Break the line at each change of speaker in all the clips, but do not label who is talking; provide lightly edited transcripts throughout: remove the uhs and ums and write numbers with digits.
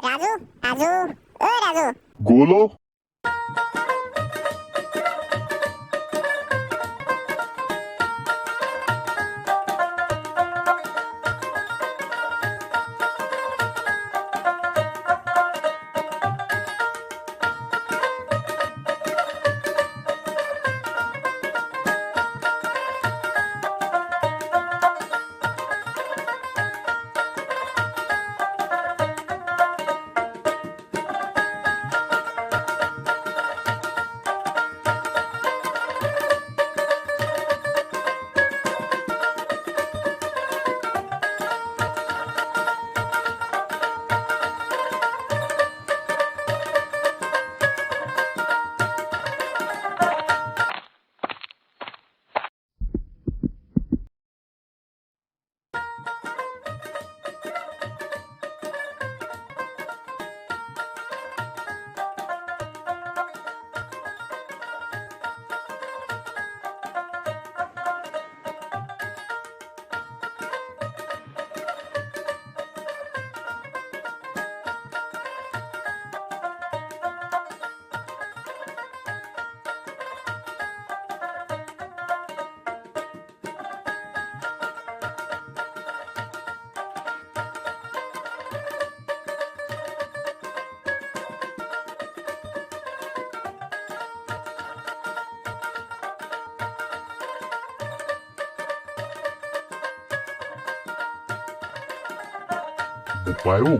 Raju, Raju, Raju.
Golo? Bayo,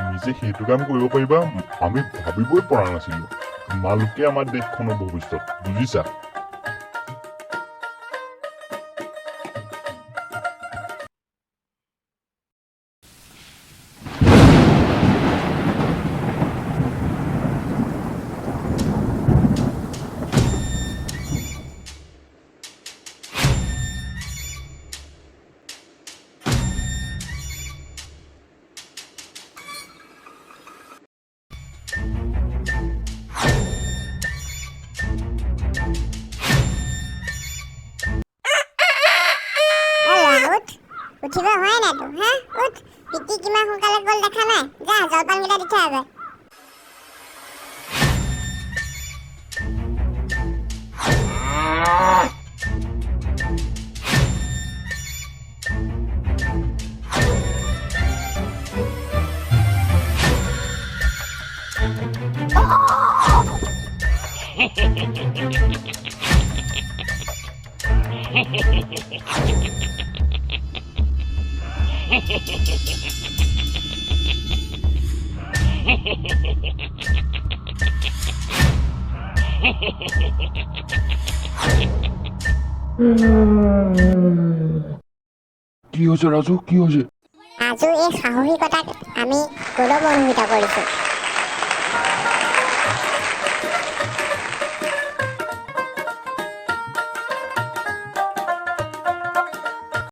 নিজে সেইটো কাম কৰিব পাৰিবা আমি ভাবিবই পৰা নাছিলো তোমালোকে আমাৰ দেশখনৰ ভৱিষ্যত বুজিছা
উঠিব হয় না তো হ্যাঁ উঠ পিটি কিমান সোনকালে গ'ল দেখা নাই যা জলপানকেইটা দি থৈ আগে
কি হৈছে ৰাজু কি হৈছে
ৰাজু এই সাহসিকতাক আমি গৌৰৱান্বিত কৰিছো